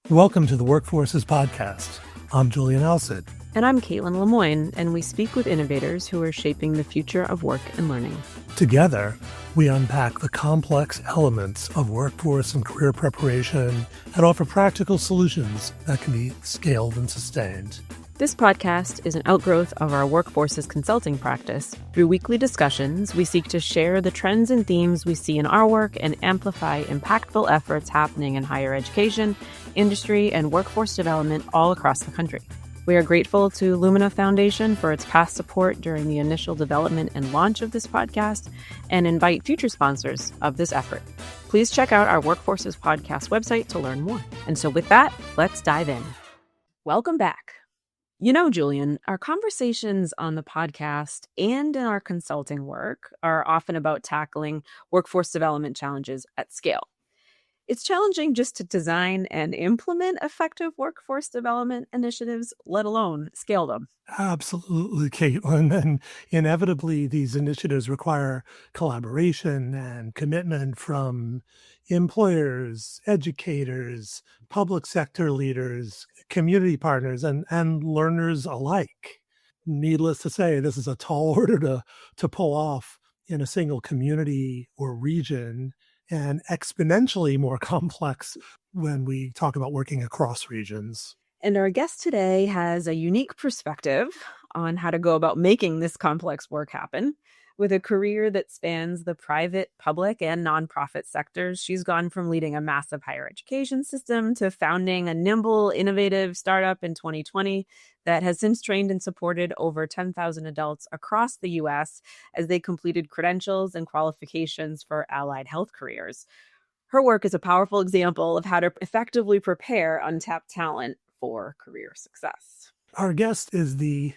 Welcome to the Workforces Podcast. I'm Julian Alsid. And I'm Caitlin Lemoyne, and we speak with innovators who are shaping the future of work and learning. Together, we unpack the complex elements of workforce and career preparation and offer practical solutions that can be scaled and sustained. This podcast is an outgrowth of our Workforces consulting practice. Through weekly discussions, we seek to share the trends and themes we see in our work and amplify impactful efforts happening in higher education, industry, and workforce development all across the country. We are grateful to Lumina Foundation for its past support during the initial development and launch of this podcast and invite future sponsors of this effort. Please check out our Workforces Podcast website to learn more. And so with that, let's dive in. Welcome back. You know, Julian, our conversations on the podcast and in our consulting work are often about tackling workforce development challenges at scale. It's challenging just to design and implement effective workforce development initiatives, let alone scale them. Absolutely, Caitlin. And inevitably, these initiatives require collaboration and commitment from employers, educators, public sector leaders, community partners, and learners alike. Needless to say, this is a tall order to pull off in a single community or region, and exponentially more complex when we talk about working across regions. And our guest today has a unique perspective on how to go about making this complex work happen. With a career that spans the private, public, and nonprofit sectors, she's gone from leading a massive higher education system to founding a nimble, innovative startup in 2020 that has since trained and supported over 10,000 adults across the U.S. as they completed credentials and qualifications for allied health careers. Her work is a powerful example of how to effectively prepare untapped talent for career success. Our guest is the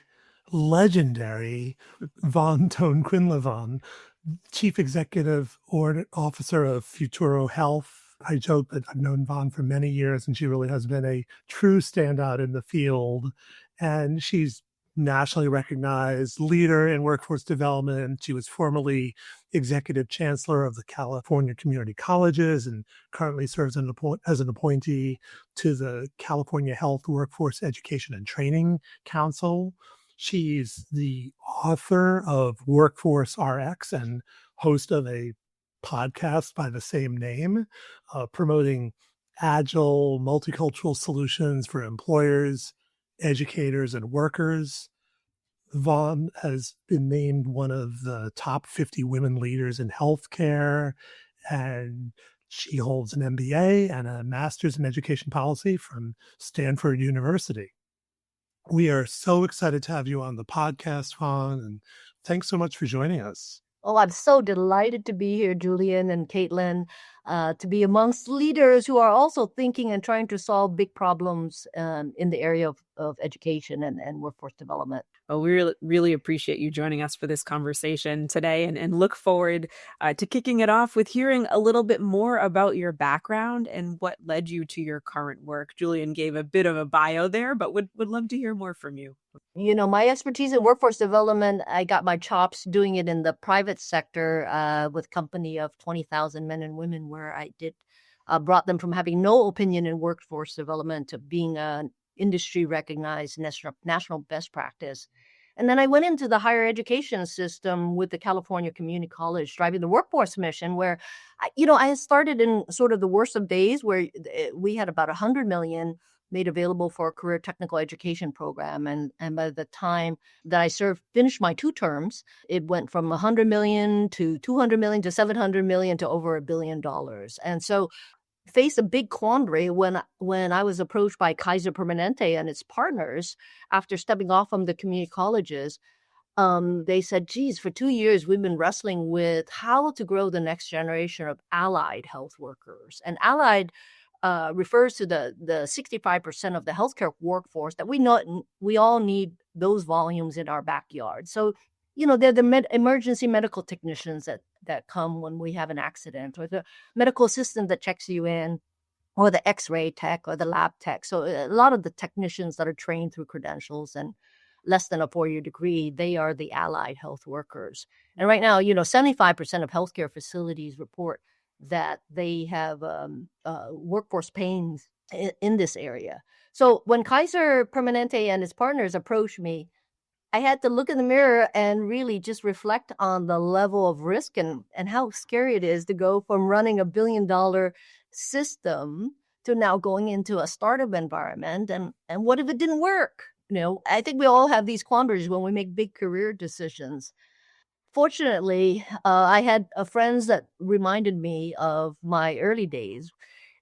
legendary Ton-Quinlivan, Chief Executive Officer of Futuro Health. I joke that I've known Von for many years, and she really has been a true standout in the field. And she's nationally recognized leader in workforce development. She was formerly Executive Chancellor of the California Community Colleges and currently serves as an appointee to the California Health Workforce Education and Training Council. She's the author of Workforce RX and host of a podcast by the same name, promoting agile, multicultural solutions for employers, educators, and workers. Vaughn has been named one of the top 50 women leaders in healthcare, and she holds an MBA and a master's in education policy from Stanford University. We are so excited to have you on the podcast, Vaughn, and thanks so much for joining us. Oh, I'm so delighted to be here, Julian and Caitlin, to be amongst leaders who are also thinking and trying to solve big problems in the area of education and workforce development. Oh, we really appreciate you joining us for this conversation today and look forward to kicking it off with hearing a little bit more about your background and what led you to your current work. Julian gave a bit of a bio there, but would love to hear more from you. You know, my expertise in workforce development, I got my chops doing it in the private sector with a company of 20,000 men and women where I brought them from having no opinion in workforce development to being an industry recognized national best practice. And then I went into the higher education system with the California Community College, driving the workforce mission, where, I started in sort of the worst of days where we had about 100 million made available for a career technical education program. And by the time that I finished my 2 terms, it went from 100 million to 200 million to 700 million to over $1 billion. And so faced a big quandary when I was approached by Kaiser Permanente and its partners after stepping off from the community colleges. They said, geez, for 2 years, we've been wrestling with how to grow the next generation of allied health workers. And allied refers to the 65% of the healthcare workforce that we all need those volumes in our backyard. So, they're the emergency medical technicians that come when we have an accident, or the medical assistant that checks you in, or the x-ray tech or the lab tech. So a lot of the technicians that are trained through credentials and less than a 4-year degree, they are the allied health workers. And right now, 75% of healthcare facilities report that they have workforce pains in this area. So when Kaiser Permanente and his partners approached me, I had to look in the mirror and really just reflect on the level of risk and how scary it is to go from running $1 billion system to now going into a startup environment. And what if it didn't work? I think we all have these quandaries when we make big career decisions. Fortunately, I had friends that reminded me of my early days,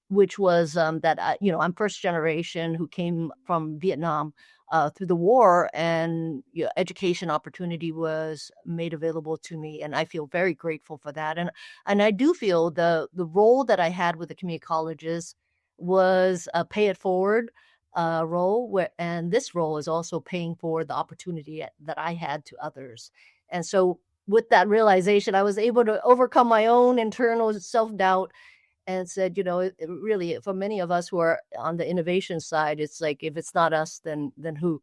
which was that I'm first generation who came from Vietnam through the war, and education opportunity was made available to me, and I feel very grateful for that. And I do feel the role that I had with the community colleges was a pay it forward role, and this role is also paying forward the opportunity that I had to others. And so with that realization, I was able to overcome my own internal self-doubt and said, really, for many of us who are on the innovation side, it's like, if it's not us, then who?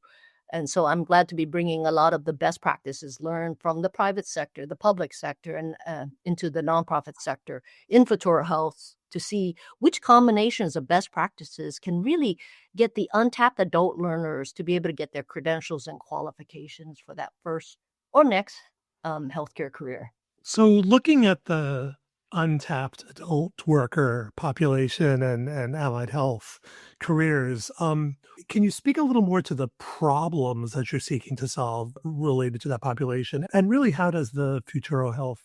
And so I'm glad to be bringing a lot of the best practices learned from the private sector, the public sector, and into the nonprofit sector in Futuro Health to see which combinations of best practices can really get the untapped adult learners to be able to get their credentials and qualifications for that first or next healthcare career. So looking at the untapped adult worker population and allied health careers, can you speak a little more to the problems that you're seeking to solve related to that population? And really, how does the Futuro Health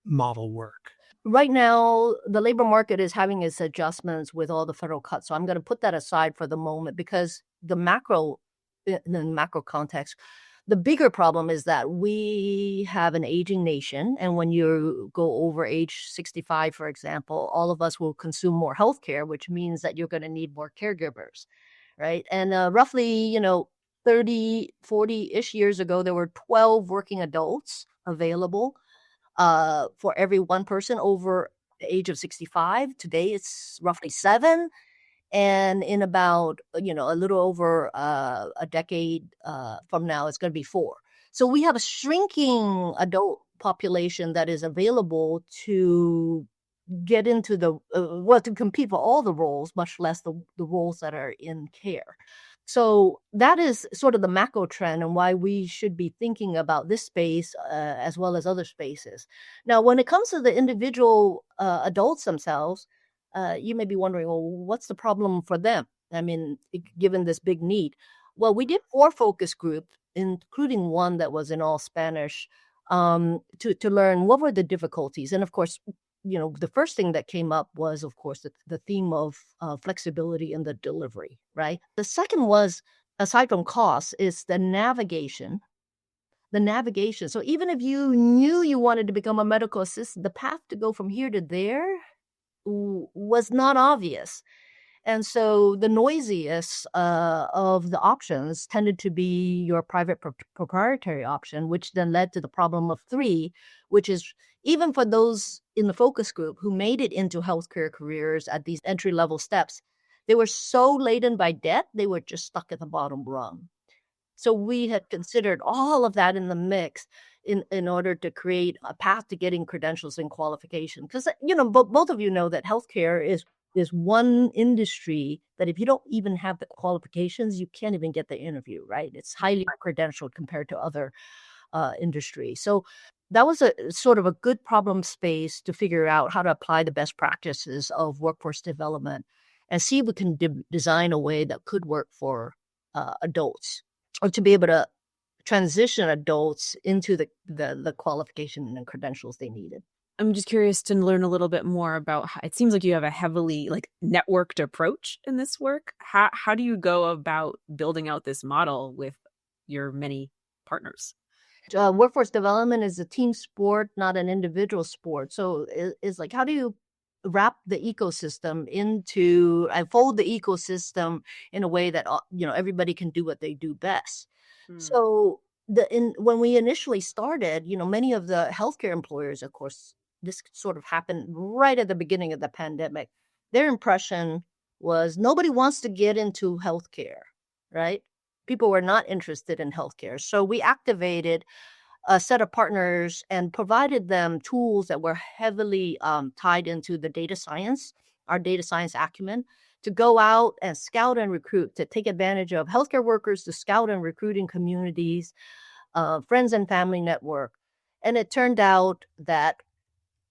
model work? Right now, the labor market is having its adjustments with all the federal cuts. So I'm going to put that aside for the moment, because in the macro context, the bigger problem is that we have an aging nation. And when you go over age 65, for example, all of us will consume more healthcare, which means that you're going to need more caregivers, right? And roughly, 30, 40-ish years ago, there were 12 working adults available for every one person over the age of 65. Today, it's roughly 7. And in about, a little over a decade from now, it's going to be 4. So we have a shrinking adult population that is available to get into to compete for all the roles, much less the roles that are in care. So that is sort of the macro trend and why we should be thinking about this space as well as other spaces. Now, when it comes to the individual adults themselves, you may be wondering, well, what's the problem for them? I mean, given this big need. Well, we did 4 focus groups, including one that was in all Spanish, to learn what were the difficulties. And of course, the first thing that came up was, of course, the theme of flexibility in the delivery, right? The second was, aside from cost, is the navigation. So even if you knew you wanted to become a medical assistant, the path to go from here to there was not obvious. And so the noisiest of the options tended to be your private proprietary option, which then led to the problem of 3, which is even for those in the focus group who made it into healthcare careers at these entry-level steps, they were so laden by debt, they were just stuck at the bottom rung. So we had considered all of that in the mix in order to create a path to getting credentials and qualification. Because, both of you know that healthcare is one industry that if you don't even have the qualifications, you can't even get the interview, right? It's highly credentialed compared to other industries. So that was a sort of a good problem space to figure out how to apply the best practices of workforce development and see if we can design a way that could work for adults, or to be able to transition adults into the qualification and credentials they needed. I'm just curious to learn a little bit more about how, it seems like you have a heavily networked approach in this work. How do you go about building out this model with your many partners? Workforce development is a team sport, not an individual sport. So it's like, how do you wrap the ecosystem fold the ecosystem in a way that everybody can do what they do best. So when we initially started, many of the healthcare employers, of course, this sort of happened right at the beginning of the pandemic. Their impression was nobody wants to get into healthcare, right? People were not interested in healthcare. So we activated a set of partners and provided them tools that were heavily tied into the data science, our data science acumen, to go out and scout and recruit, to take advantage of healthcare workers to scout and recruit in communities, friends and family network. And it turned out that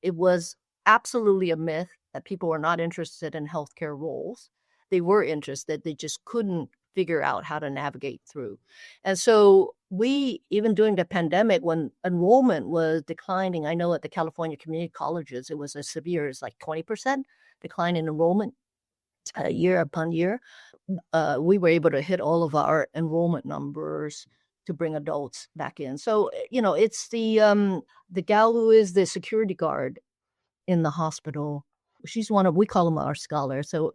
it was absolutely a myth that people were not interested in healthcare roles. They were interested, they just couldn't figure out how to navigate through. And so we, even during the pandemic, when enrollment was declining, I know at the California community colleges, it was as severe as like 20% decline in enrollment year upon year. We were able to hit all of our enrollment numbers to bring adults back in. So, it's the gal who is the security guard in the hospital. She's we call them our scholars. So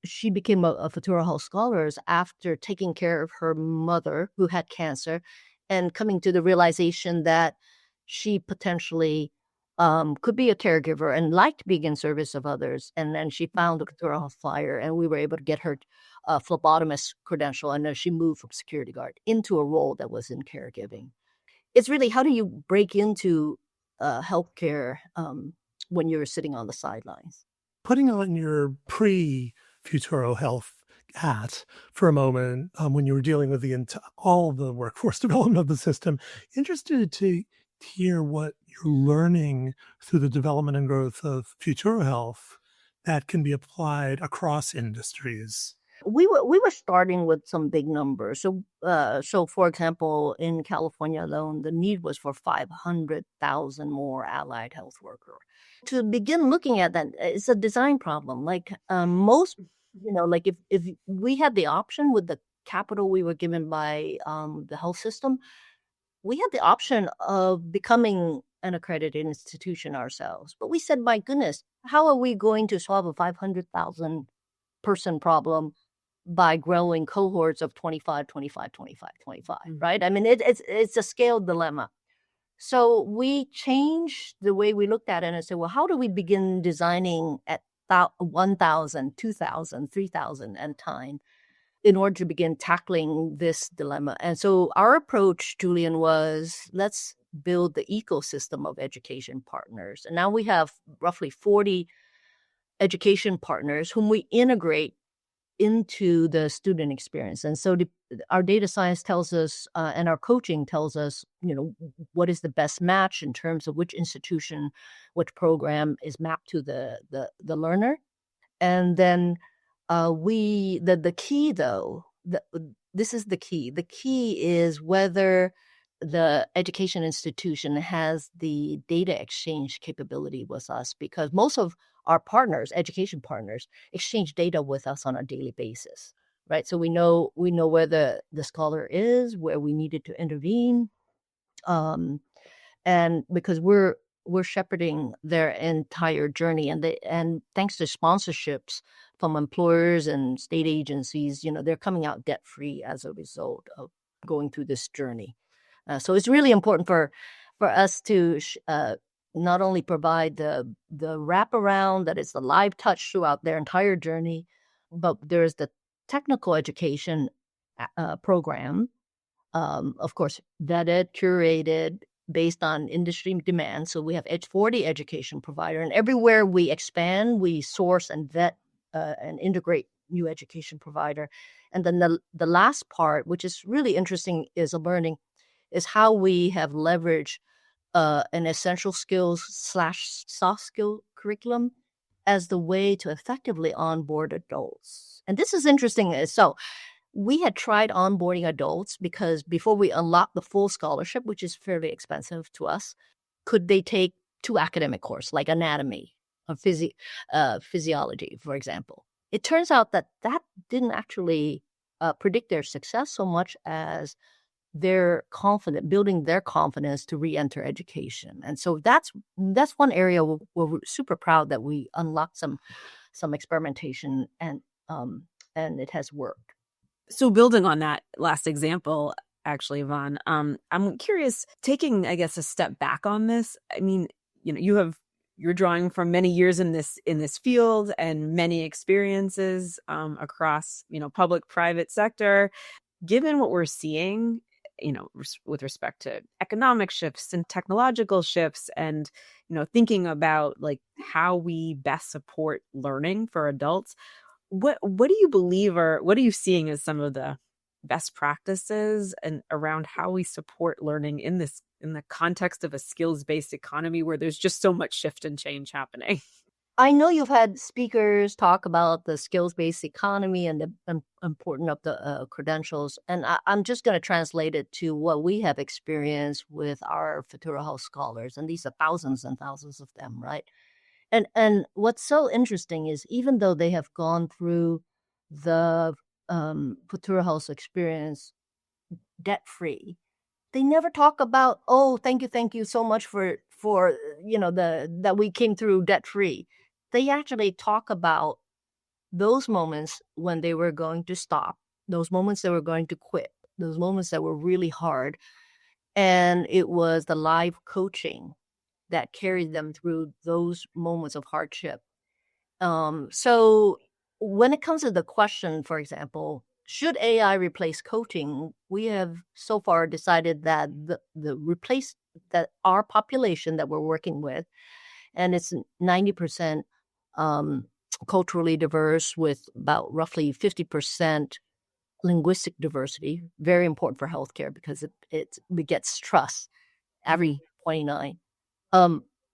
she became a Futuro Health Scholars after taking care of her mother who had cancer and coming to the realization that she potentially could be a caregiver and liked being in service of others. And then she found the Futuro Health flyer, and we were able to get her a phlebotomist credential. And then she moved from security guard into a role that was in caregiving. It's really, how do you break into healthcare when you're sitting on the sidelines? Putting on your pre-Futuro Health hat for a moment, when you were dealing with all the workforce development of the system, interested to hear what you're learning through the development and growth of Futuro Health that can be applied across industries. We were starting with some big numbers. So for example, in California alone, the need was for 500,000 more allied health workers. To begin looking at that, it's a design problem. Like most, like if we had the option with the capital we were given by the health system, we had the option of becoming an accredited institution ourselves. But we said, my goodness, how are we going to solve a 500,000 person problem by growing cohorts of 25, 25, 25, 25, right? I mean, it's a scale dilemma. So we changed the way we looked at it and said, well, how do we begin designing at 1,000, 2,000, 3,000 and time in order to begin tackling this dilemma? And so our approach, Julian, was let's build the ecosystem of education partners. And now we have roughly 40 education partners whom we integrate into the student experience. And so our data science tells us and our coaching tells us, what is the best match in terms of which institution, which program is mapped to the learner. And then the key though, this is the key. The key is whether the education institution has the data exchange capability with us, because most of our partners, education partners, exchange data with us on a daily basis, right? So we know where the scholar is, where we needed to intervene, and because we're shepherding their entire journey, and thanks to sponsorships from employers and state agencies, they're coming out debt free as a result of going through this journey. So it's really important for us to not only provide the wraparound, that is the live touch throughout their entire journey, but there's the technical education program, of course, vetted, curated, based on industry demand. So we have 40 education provider, and everywhere we expand, we source and vet and integrate new education provider. And then the last part, which is really interesting, is a learning, is how we have leveraged an essential skills / soft skill curriculum as the way to effectively onboard adults. And this is interesting. So we had tried onboarding adults because before we unlocked the full scholarship, which is fairly expensive to us, could they take 2 academic courses like anatomy or physiology, for example? It turns out that didn't actually predict their success so much as they're building their confidence to re-enter education. And so that's one area where we're super proud that we unlocked some experimentation, and it has worked. So building on that last example, actually, Yvonne, I'm curious, taking, I guess, a step back on this. I mean, you're drawing from many years in this field and many experiences across, public, private sector. Given what we're seeing, with respect to economic shifts and technological shifts, and, thinking about like how we best support learning for adults, What do you believe, or what are you seeing as some of the best practices and around how we support learning in the context of a skills-based economy where there's just so much shift and change happening? I know you've had speakers talk about the skills-based economy and the importance of the credentials, and I'm just going to translate it to what we have experienced with our Futuro Health scholars, and these are thousands and thousands of them, right? And what's so interesting is even though they have gone through the Futuro Health experience debt-free, they never talk about, oh, thank you so much for that we came through debt-free. They actually talk about those moments when they were going to stop, those moments they were going to quit, those moments that were really hard. And it was the live coaching that carried them through those moments of hardship. So when it comes to the question, for example, should AI replace coaching? We have so far decided that that our population that we're working with, and it's 90% culturally diverse with about roughly 50% linguistic diversity, very important for healthcare because it begets trust, every 29.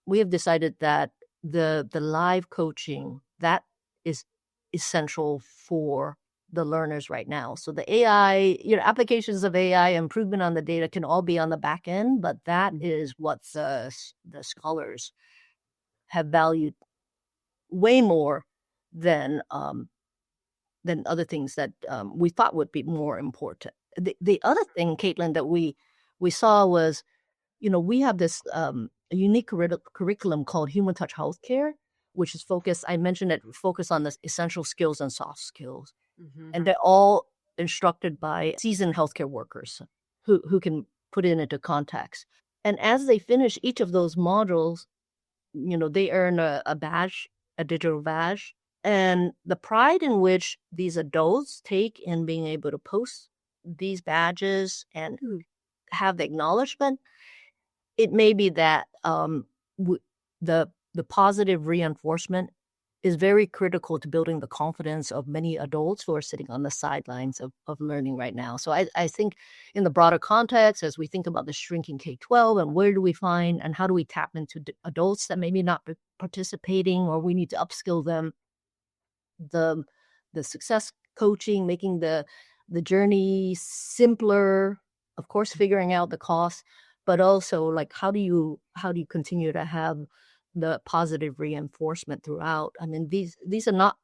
We have decided that the live coaching, that is essential for the learners right now. So the AI, applications of AI, improvement on the data can all be on the back end, but that is what the scholars have valued way more than other things that we thought would be more important. The other thing, Caitlin, that we saw was, we have this unique curriculum called Human Touch Healthcare, which is focused, I mentioned it, focused on the essential skills and soft skills. Mm-hmm. And they're all instructed by seasoned healthcare workers who can put it into context. And as they finish each of those modules, they earn a badge, a digital badge. And the pride in which these adults take in being able to post these badges and have the acknowledgement, it may be that the positive reinforcement is very critical to building the confidence of many adults who are sitting on the sidelines of learning right now. So I think in the broader context, as we think about the shrinking K-12 and where do we find and how do we tap into adults that maybe not be participating or we need to upskill them, the success coaching, making the journey simpler, of course, figuring out the cost, but also like how do you continue to have the positive reinforcement throughout? I mean, these are not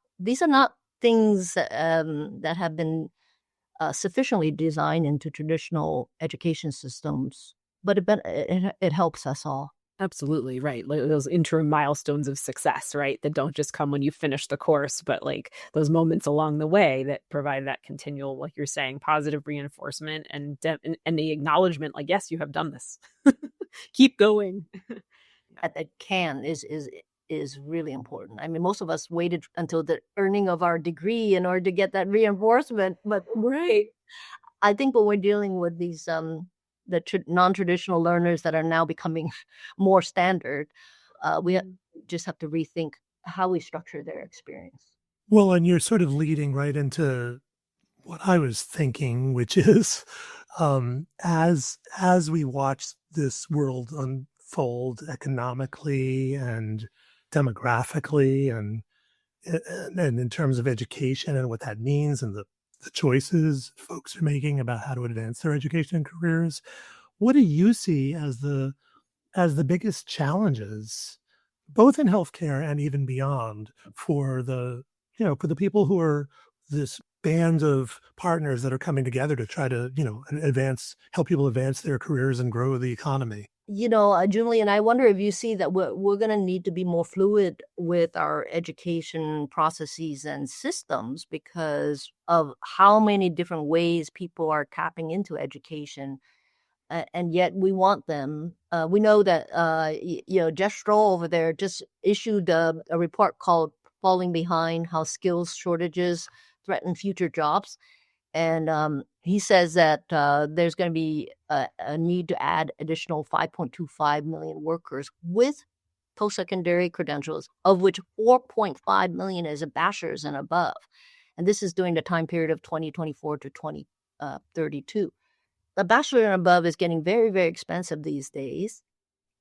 things that have been sufficiently designed into traditional education systems, but it helps us all. Absolutely, right. Like those interim milestones of success, right? That don't just come when you finish the course, but like those moments along the way that provide that continual, like you're saying, positive reinforcement and the acknowledgement, like, yes, you have done this. Keep going. That can is really important. I mean, most of us waited until the earning of our degree in order to get that reinforcement, but Right. I think when we're dealing with these non-traditional learners that are now becoming more standard, we just have to rethink how we structure their experience. Well, and you're sort of leading right into what I was thinking, which is as we watch this world unfold economically and demographically and in terms of education and what that means and the choices folks are making about how to advance their education and careers, what do you see as the biggest challenges, both in healthcare and even beyond, for the people who are this band of partners that are coming together to try to help people advance their careers and grow the economy? Julie, I wonder if you see that we're going to need to be more fluid with our education processes and systems because of how many different ways people are tapping into education. And yet we want them. We know that, Jeff Stroll over there just issued a report called Falling Behind, How Skills Shortages Threaten Future Jobs. And he says that there's going to be a need to add additional 5.25 million workers with post-secondary credentials, of which 4.5 million is a bachelor's and above. And this is during the time period of 2024 to 2032. The bachelor and above is getting very, very expensive these days,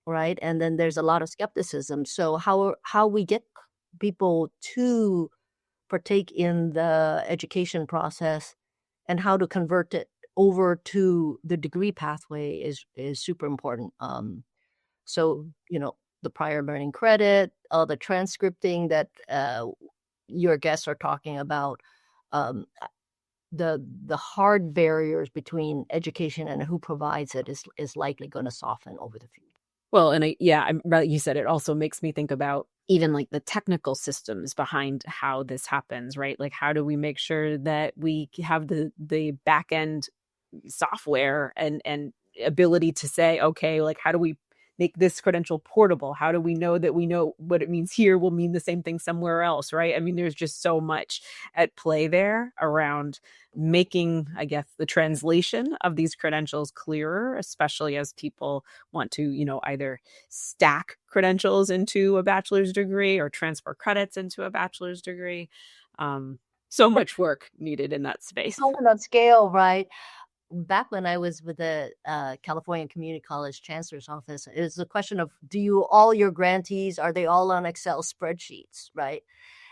right? And then there's a lot of skepticism. So how we get people to partake in the education process and how to convert it over to the degree pathway is super important. So, the prior learning credit, all the transcripting that your guests are talking about, the hard barriers between education and who provides it is likely going to soften over the future. Well, and you said, it also makes me think about even like the technical systems behind how this happens, right? Like, how do we make sure that we have the back end software and ability to say, okay, like, how do we make this credential portable? How do we know that we know what it means here will mean the same thing somewhere else, right? I mean, there's just so much at play there around making, I guess, the translation of these credentials clearer, especially as people want to, either stack credentials into a bachelor's degree or transfer credits into a bachelor's degree. So much work needed in that space. On that scale, right? Back when I was with the California Community College Chancellor's Office, it was a question of, all your grantees, are they all on Excel spreadsheets, right?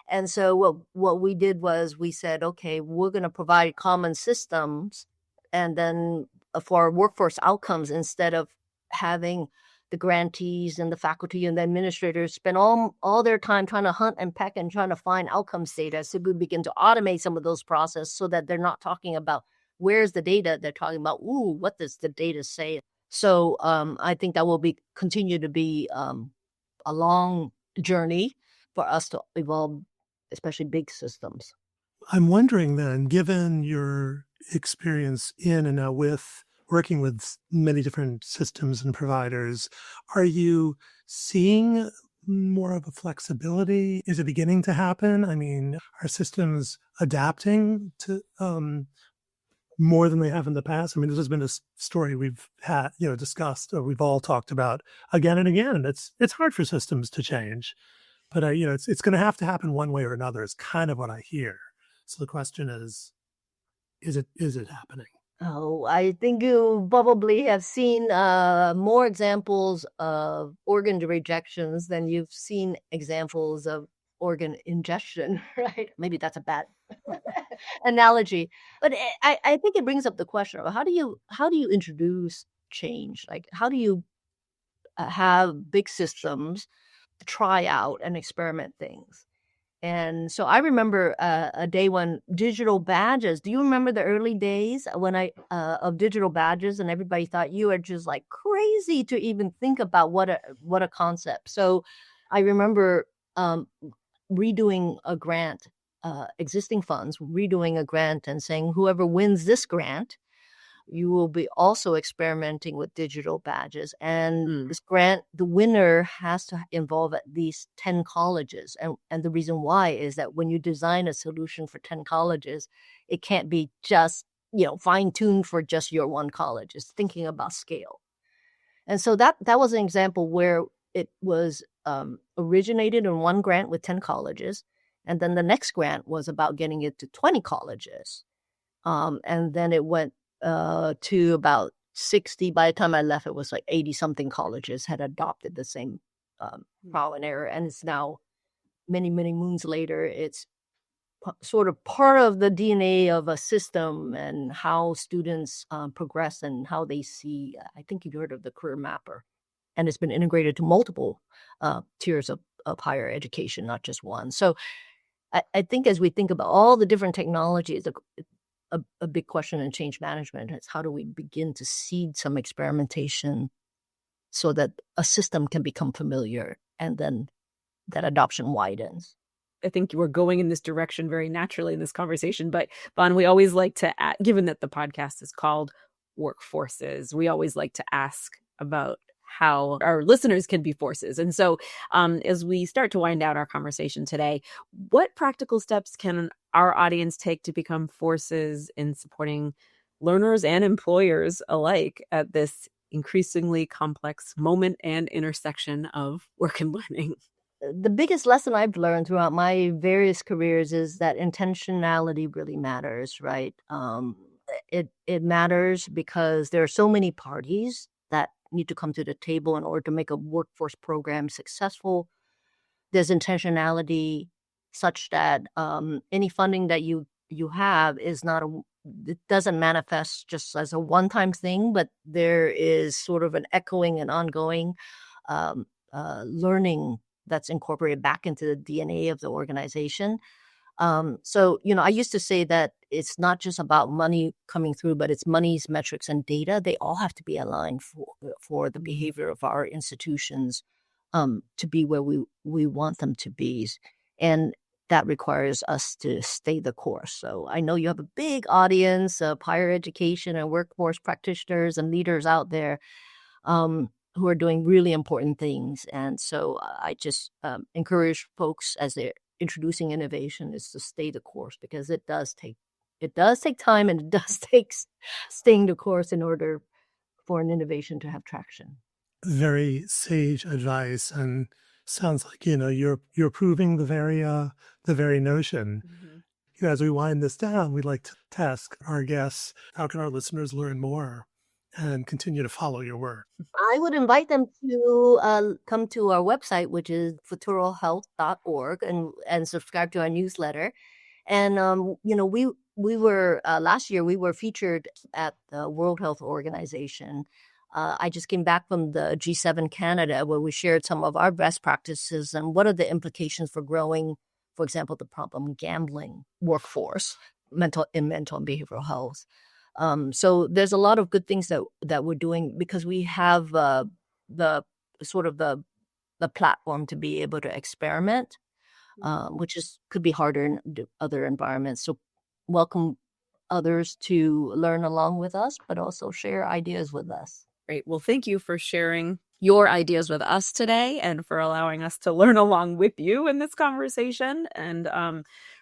And so what we did was we said, okay, we're going to provide common systems, and then for workforce outcomes, instead of having the grantees and the faculty and the administrators spend all their time trying to hunt and peck and trying to find outcomes data. So we begin to automate some of those processes so that they're not talking about where's the data, they're talking about, what does the data say? So I think that will continue to be a long journey for us to evolve, especially big systems. I'm wondering then, given your experience in and now with working with many different systems and providers, are you seeing more of a flexibility? Is it beginning to happen? I mean, are systems adapting to more than they have in the past? I mean, this has been a story we've had, discussed, or we've all talked about again and again. And it's hard for systems to change, but it's going to happen one way or another. Is kind of what I hear. So the question is it happening? Oh, I think you probably have seen more examples of organ rejections than you've seen examples of organ ingestion, right? Maybe that's a bad analogy, but I think it brings up the question of how do you introduce change? Like, how do you have big systems try out and experiment things? And so I remember a day when digital badges. Do you remember the early days when of digital badges, and everybody thought you were just like crazy to even think about what a concept. So I remember redoing a grant, existing funds, redoing a grant and saying, whoever wins this grant, you will be also experimenting with digital badges. And this grant, the winner has to involve at least 10 colleges. And the reason why is that when you design a solution for 10 colleges, it can't be just, fine-tuned for just your one college. It's thinking about scale. And so that was an example where it was originated in one grant with 10 colleges. And then the next grant was about getting it to 20 colleges. And then it went to about 60. By the time I left, it was like 80 something colleges had adopted the same trial and error. And it's now many, many moons later, it's sort of part of the DNA of a system and how students progress and how they see. I think you've heard of the career mapper, and it's been integrated to multiple tiers of higher education, not just one. So I think as we think about all the different technologies, a big question in change management is how do we begin to seed some experimentation so that a system can become familiar and then that adoption widens. I think we're going in this direction very naturally in this conversation. But Bon, we always like to, given that the podcast is called Workforces, we always like to ask about how our listeners can be forces. And so as we start to wind down our conversation today, what practical steps can our audience take to become forces in supporting learners and employers alike at this increasingly complex moment and intersection of work and learning. The biggest lesson I've learned throughout my various careers is that intentionality really matters, right? It matters because there are so many parties that need to come to the table in order to make a workforce program successful. There's intentionality such that any funding that you have is not it doesn't manifest just as a one-time thing, but there is sort of an echoing and ongoing learning that's incorporated back into the DNA of the organization. So, I used to say that it's not just about money coming through, but it's money's metrics and data. They all have to be aligned for the behavior of our institutions to be where we want them to be. And that requires us to stay the course. So I know you have a big audience of higher education and workforce practitioners and leaders out there who are doing really important things. And so I just encourage folks as they're introducing innovation is to stay the course, because it does take time, and it does take staying the course in order for an innovation to have traction. Very sage advice, and sounds like you're proving the very notion. As we wind this down, we'd like to ask our guests, how can our listeners learn more and continue to follow your work? I would invite them to come to our website, which is futurohealth.org, and subscribe to our newsletter. And we were last year we were featured at the World Health Organization. I just came back from the G7 Canada, where we shared some of our best practices and what are the implications for growing, for example, the problem gambling workforce, mental and behavioral health. So there's a lot of good things that we're doing, because we have the platform to be able to experiment, which could be harder in other environments. So welcome others to learn along with us, but also share ideas with us. Great. Well, thank you for sharing your ideas with us today and for allowing us to learn along with you in this conversation. And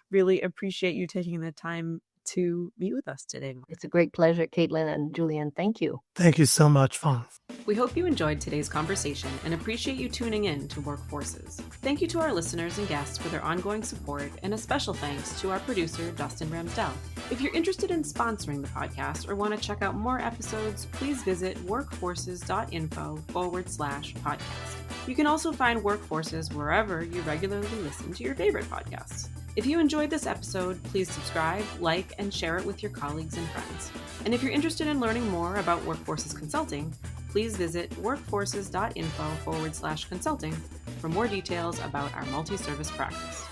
really appreciate you taking the time to meet with us today. It's a great pleasure, Caitlin and Julian. Thank you. Thank you so much, Fawn. We hope you enjoyed today's conversation and appreciate you tuning in to Workforces. Thank you to our listeners and guests for their ongoing support, and a special thanks to our producer, Dustin Ramsdell. If you're interested in sponsoring the podcast or want to check out more episodes, please visit workforces.info/podcast. You can also find Workforces wherever you regularly listen to your favorite podcasts. If you enjoyed this episode, please subscribe, like, and share it with your colleagues and friends. And if you're interested in learning more about Workforces Consulting, please visit workforces.info/consulting for more details about our multi-service practice.